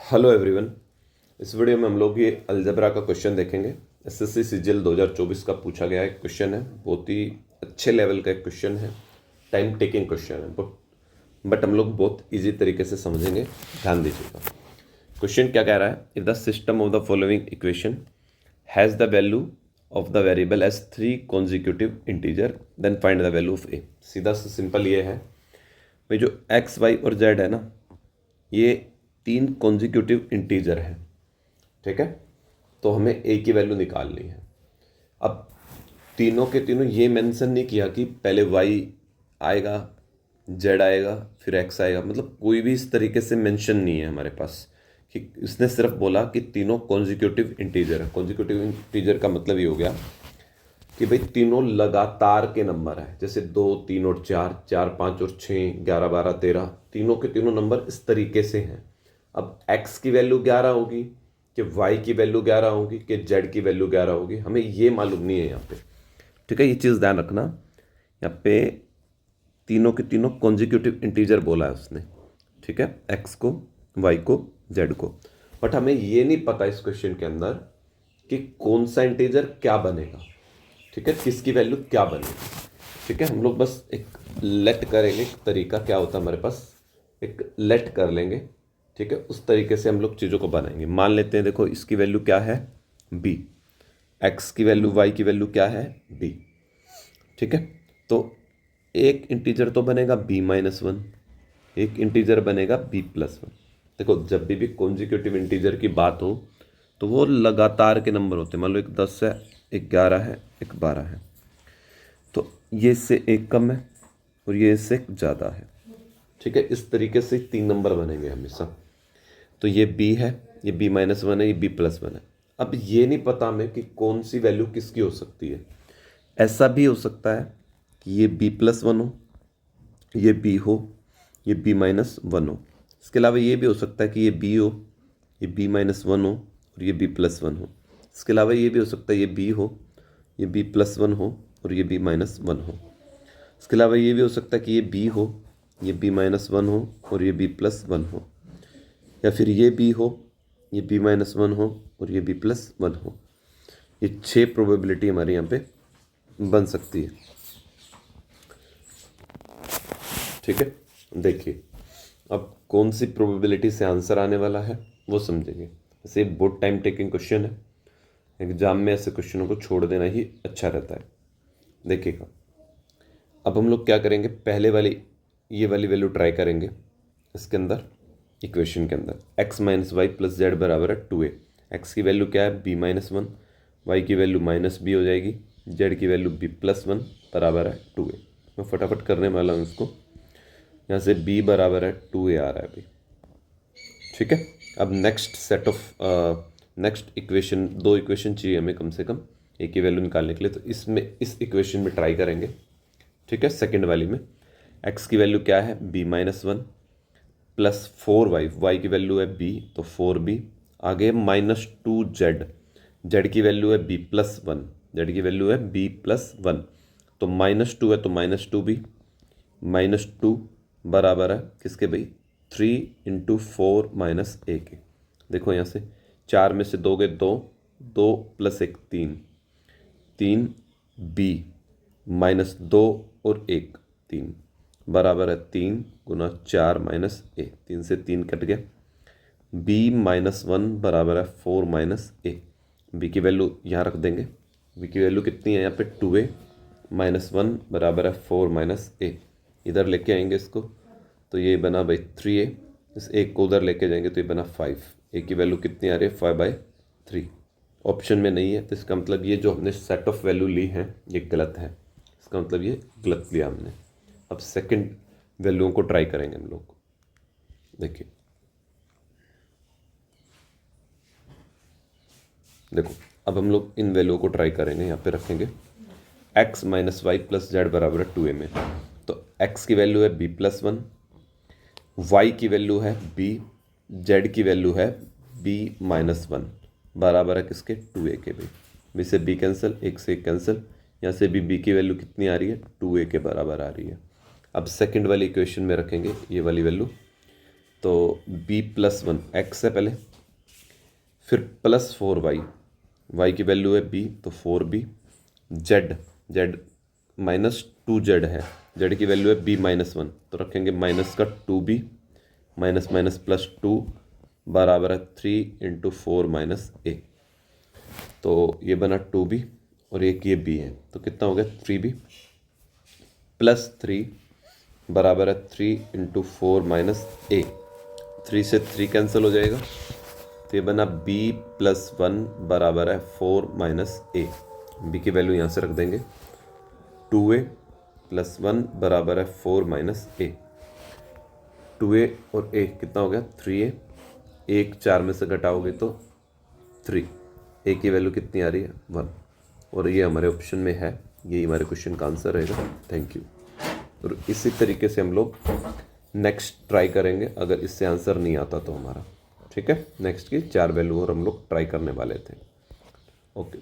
Hello everyone. इस video में हम लोग ये अलजेब्रा का क्वेश्चन देखेंगे। एसएससी सीजीएल 2024 का पूछा गया एक क्वेश्चन है। बहुत ही अच्छे लेवल का एक क्वेश्चन है। टाइम टेकिंग क्वेश्चन है बट हम लोग बहुत इजी तरीके से समझेंगे। ध्यान दीजिएगा। क्वेश्चन क्या कह रहा है, if the system of the following equation has the value of the variable as 3 consecutive integer then find the value of a. सीधा से सिंपल ये है भाई, जो एक्स वाई और जेड है ना, ये 3 कॉन्जिक्यूटिव इंटीजर हैं। ठीक है, तो हमें ए की वैल्यू निकालनी है। अब तीनों के तीनों ये मेंशन नहीं किया कि पहले वाई आएगा, जेड आएगा, फिर एक्स आएगा। मतलब कोई भी इस तरीके से मेंशन नहीं है हमारे पास कि इसने सिर्फ बोला कि तीनों कॉन्जिक्यूटिव इंटीजर है। कॉन्जिक्यूटिव इंटीजर का मतलब ये हो गया कि भाई तीनों लगातार के नंबर है, जैसे 2, 3 और 4, 4, 5 और 6, 11, 12, 13, तीनों के तीनों नंबर इस तरीके से हैं। अब x की वैल्यू 11 होगी कि y की वैल्यू 11 होगी कि z की वैल्यू 11 होगी, हमें ये मालूम नहीं है यहाँ पे। ठीक है, ये चीज़ ध्यान रखना। यहाँ पे तीनों के तीनों कॉन्जिक्यूटिव इंटीजर बोला है उसने। ठीक है, x को, y को, z को। बट हमें ये नहीं पता इस क्वेश्चन के अंदर कि कौन सा इंटीजर क्या बनेगा। ठीक है, किसकी वैल्यू क्या बनेगी। ठीक है, हम लोग बस एक लेट करेंगे। एक तरीका क्या होता है हमारे पास, एक लेट कर लेंगे। ठीक है, उस तरीके से हम लोग चीज़ों को बनाएंगे। मान लेते हैं, देखो इसकी वैल्यू क्या है b, x की वैल्यू, y की वैल्यू क्या है b। ठीक है, तो एक इंटीजर तो बनेगा b-1, एक इंटीजर बनेगा b+1। देखो जब भी कॉन्जिक्यूटिव इंटीजर की बात हो तो वो लगातार के नंबर होते हैं। मान लो एक 10 है, एक 11 है, एक 12 है, तो ये इससे एक कम है और ये इससे ज़्यादा है। ठीक है, इस तरीके से 3 नंबर बनेंगे हमेशा। तो ये b है, ये b-1 है, ये b+1 है। अब ये नहीं पता हमें कि कौन सी वैल्यू किसकी हो सकती है। ऐसा भी हो सकता है कि ये b+1 हो, ये b हो, ये b-1 हो। इसके अलावा ये भी हो सकता है कि ये b हो, ये b-1 हो और ये b+1 हो। इसके अलावा ये भी हो सकता है ये b हो, ये b+1 हो और ये b-1 हो। इसके अलावा ये भी हो सकता है कि ये b हो, ये b-1 हो और ये b+1 हो। या फिर ये b हो, ये b-1 हो और ये b+1 हो। ये 6 प्रोबेबिलिटी हमारे यहाँ पे बन सकती है। ठीक है, देखिए अब कौन सी प्रोबेबिलिटी से आंसर आने वाला है वो समझेंगे। वैसे बहुत टाइम टेकिंग क्वेश्चन है, एग्जाम में ऐसे क्वेश्चनों को छोड़ देना ही अच्छा रहता है। देखिएगा, अब हम लोग क्या करेंगे, पहले वाली ये वाली वैल्यू ट्राई करेंगे। इसके अंदर इक्वेशन के अंदर x-y + z बराबर है 2a। x की वैल्यू क्या है b-1, y की वैल्यू -b हो जाएगी, z की वैल्यू b+1 बराबर है 2a। मैं फटाफट करने वाला हूँ इसको। यहाँ से b बराबर है 2a आ रहा है अभी। ठीक है, अब नेक्स्ट इक्वेशन, 2 इक्वेशन चाहिए हमें कम से कम a की वैल्यू निकालने के लिए। तो इसमें इस इक्वेशन में ट्राई करेंगे। ठीक है, सेकेंड वाली में x की वैल्यू क्या है b-1 प्लस 4y, y की वैल्यू है b तो 4b, आगे -2z, z की वैल्यू है b+1, z की वैल्यू है b+1, तो -2 है तो -2b, -2 बराबर है किसके भाई, 3 × 4 - a के। देखो यहाँ से 4 में से 2 गए 2, 2 + 1 3, 3b -2 और 1 3 बराबर है 3 × 4 - a। 3 से 3 कट गया। b-1 बराबर है 4 - a। b की वैल्यू यहाँ रख देंगे। b की वैल्यू कितनी है यहाँ पे 2a, -1 बराबर है 4 - a। इधर लेके आएंगे इसको तो ये बना भाई 3a। इस एक को उधर लेके जाएंगे तो ये बना 5। a की वैल्यू कितनी आ रही है 5/3। ऑप्शन में नहीं है तो इसका मतलब ये जो हमने सेट ऑफ वैल्यू ली है ये गलत है। इसका मतलब ये गलत लिया हमने। अब सेकंड वैल्यूओं को ट्राई करेंगे हम लोग। देखिए, देखो अब हम लोग इन वैल्यूओं को ट्राई करेंगे। यहाँ पे रखेंगे x-y + z बराबर है 2a में। तो x की वैल्यू है b+1, y की वैल्यू है b, z की वैल्यू है b-1 बराबर है किसके 2a के। b से b कैंसिल, 1 से 1 कैंसिल। यहाँ से भी b की वैल्यू कितनी आ रही है 2a के बराबर आ रही है। अब सेकंड वाली इक्वेशन में रखेंगे ये वाली वैल्यू तो b + 1 x है पहले, फिर +4y, y की वैल्यू है b तो 4b, z -2z है, z की वैल्यू है b -1 तो रखेंगे माइनस का 2b, माइनस माइनस +2 बराबर है 3 × 4 - a। तो ये बना 2b और एक ये b है, तो कितना हो गया 3b +3 बराबर है 3 × 4 - a। 3 से 3 कैंसिल हो जाएगा, तो ये बना b + 1 बराबर है 4 - a। b की वैल्यू यहाँ से रख देंगे, 2a + 1 बराबर है 4 - a। 2a और a कितना हो गया 3a, 1 4 में से घटाओगे तो 3, a की वैल्यू कितनी आ रही है 1, और ये हमारे ऑप्शन में है, यही हमारे क्वेश्चन का आंसर रहेगा। Thank you. और इसी तरीके से हम लोग नेक्स्ट ट्राई करेंगे, अगर इससे आंसर नहीं आता तो हमारा, ठीक है। नेक्स्ट की 4 वैल्यू और हम लोग ट्राई करने वाले थे। ओके।